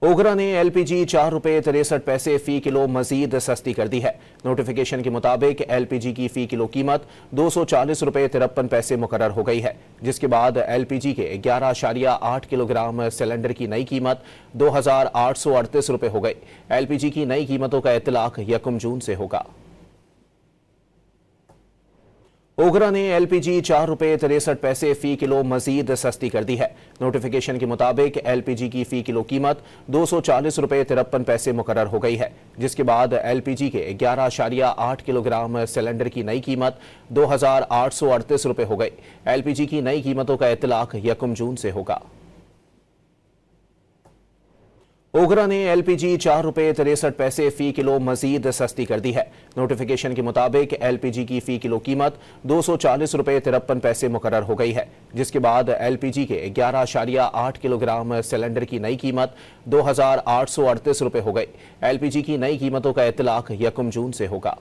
ओगरा ने एलपीजी 4 रुपये 63 पैसे फी किलो मजीद सस्ती कर दी है। नोटिफिकेशन के मुताबिक एलपीजी की फी किलो कीमत 240 रुपये 53 पैसे मुकर्रर हो गई है, जिसके बाद एलपीजी के 11.8 किलोग्राम सिलेंडर की नई कीमत 2838 रुपये हो गई। एलपीजी की नई कीमतों का इतलाक 1 जून से होगा। ओगरा ने एलपीजी 4 रुपये 63 पैसे फी किलो मजीद सस्ती कर दी है। नोटिफिकेशन के मुताबिक एलपीजी की फी किलो कीमत 240 रुपये 53 पैसे मुकर्रर हो गई है, जिसके बाद एलपीजी के 11.8 किलोग्राम सिलेंडर की नई कीमत 2838 रुपये हो गई। एलपीजी की नई कीमतों का इतलाक 1 जून से होगा। ओगरा ने एलपीजी 4 रुपये 63 पैसे फी किलो मजीद सस्ती कर दी है। नोटिफिकेशन के मुताबिक एलपीजी की फी किलो कीमत 240 रुपये 53 पैसे मुकर्रर हो गई है, जिसके बाद एलपीजी के 11.8 किलोग्राम सिलेंडर की नई कीमत 2838 रुपये हो गई। एलपीजी की नई कीमतों का इतलाक 1 जून से होगा।